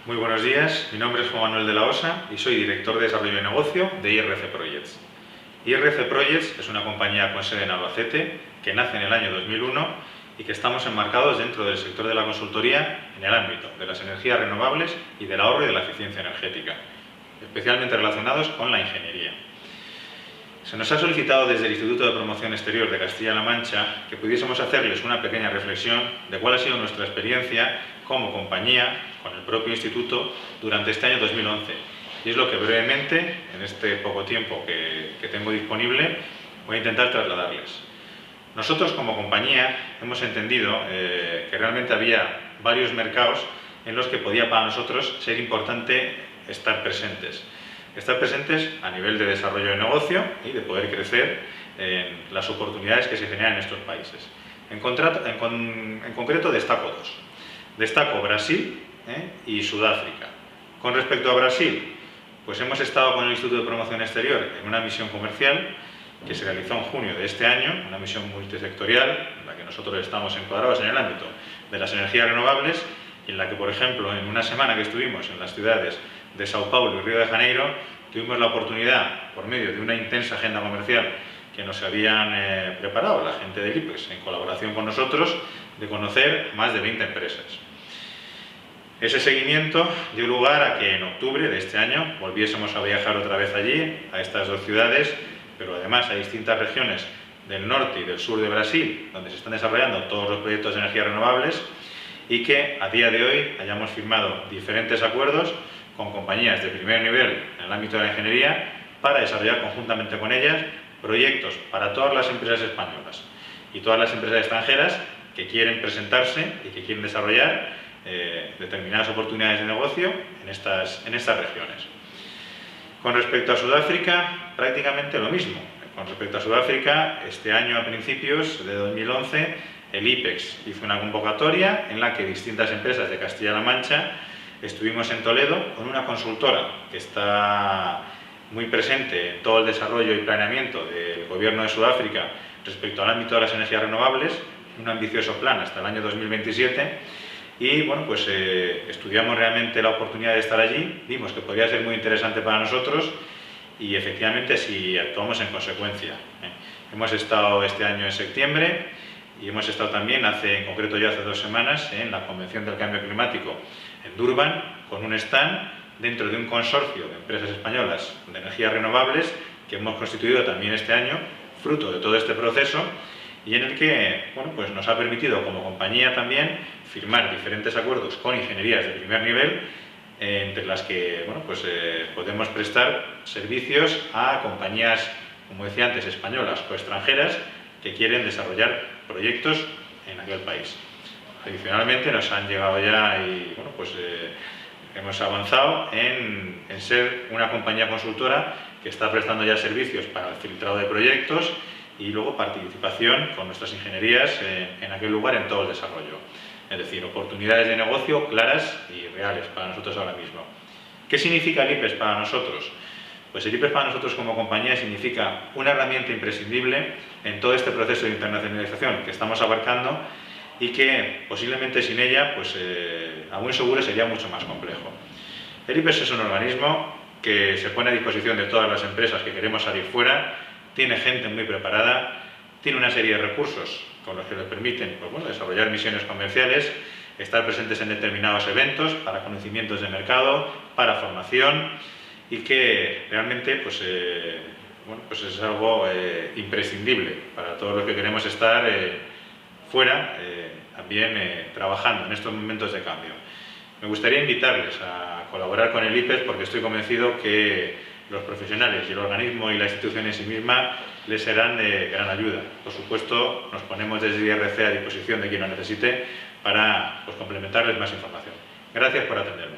Muy buenos días, mi nombre es Juan Manuel de la Osa y soy director de desarrollo de negocio de IRC Projects. IRC Projects es una compañía con sede en Albacete que nace en el año 2001 y que estamos enmarcados dentro del sector de la consultoría en el ámbito de las energías renovables y del ahorro y de la eficiencia energética, especialmente relacionados con la ingeniería. Se nos ha solicitado desde el Instituto de Promoción Exterior de Castilla-La Mancha que pudiésemos hacerles una pequeña reflexión de cuál ha sido nuestra experiencia como compañía con el propio instituto durante este año 2011. Y es lo que brevemente, en este poco tiempo que tengo disponible, voy a intentar trasladarles. Nosotros como compañía hemos entendido que realmente había varios mercados en los que podía para nosotros ser importante estar presentes. Estar presentes a nivel de desarrollo de negocio y de poder crecer en las oportunidades que se generan en estos países. En concreto destaco dos. Destaco Brasil y Sudáfrica. Con respecto a Brasil, pues hemos estado con el Instituto de Promoción Exterior en una misión comercial que se realizó en junio de este año, una misión multisectorial en la que nosotros estamos encuadrados en el ámbito de las energías renovables y en la que, por ejemplo, en una semana que estuvimos en las ciudades de Sao Paulo y Río de Janeiro, tuvimos la oportunidad, por medio de una intensa agenda comercial que nos habían preparado la gente del IPEX en colaboración con nosotros, de conocer más de 20 empresas. Ese seguimiento dio lugar a que en octubre de este año volviésemos a viajar otra vez allí, a estas dos ciudades, pero además a distintas regiones del norte y del sur de Brasil, donde se están desarrollando todos los proyectos de energías renovables, y que a día de hoy hayamos firmado diferentes acuerdos con compañías de primer nivel en el ámbito de la ingeniería para desarrollar conjuntamente con ellas proyectos para todas las empresas españolas y todas las empresas extranjeras que quieren presentarse y que quieren desarrollar determinadas oportunidades de negocio en estas regiones. Con respecto a Sudáfrica, prácticamente lo mismo. Con respecto a Sudáfrica, este año a principios de 2011, el IPEX hizo una convocatoria en la que distintas empresas de Castilla-La Mancha estuvimos en Toledo con una consultora que está muy presente en todo el desarrollo y planeamiento del gobierno de Sudáfrica respecto al ámbito de las energías renovables, un ambicioso plan hasta el año 2027, y bueno, pues estudiamos realmente la oportunidad de estar allí, vimos que podría ser muy interesante para nosotros y efectivamente sí actuamos en consecuencia. Hemos estado este año en septiembre y hemos estado también, en concreto ya hace 2 semanas, en la Convención del Cambio Climático en Durban, con un stand dentro de un consorcio de empresas españolas de energías renovables que hemos constituido también este año, fruto de todo este proceso, y en el que bueno, pues nos ha permitido como compañía también firmar diferentes acuerdos con ingenierías de primer nivel, entre las que bueno, pues, podemos prestar servicios a compañías, como decía antes, españolas o extranjeras que quieren desarrollar proyectos en aquel país. Adicionalmente nos han llegado ya y bueno, pues, hemos avanzado en ser una compañía consultora que está prestando ya servicios para el filtrado de proyectos y luego participación con nuestras ingenierías en aquel lugar en todo el desarrollo. Es decir, oportunidades de negocio claras y reales para nosotros ahora mismo. ¿Qué significa el IPEX para nosotros? Pues el IPEX para nosotros como compañía significa una herramienta imprescindible en todo este proceso de internacionalización que estamos abarcando y que posiblemente sin ella, pues a buen seguro sería mucho más complejo. El IPEX es un organismo que se pone a disposición de todas las empresas que queremos salir fuera, tiene gente muy preparada, tiene una serie de recursos con los que les permiten pues, bueno, desarrollar misiones comerciales, estar presentes en determinados eventos para conocimientos de mercado, para formación y que realmente pues, bueno, pues es algo imprescindible para todos los que queremos estar fuera también trabajando en estos momentos de cambio. Me gustaría invitarles a colaborar con el IPEX porque estoy convencido que los profesionales y el organismo y la institución en sí misma les serán de gran ayuda. Por supuesto, nos ponemos desde IRC a disposición de quien lo necesite para pues, complementarles más información. Gracias por atenderme.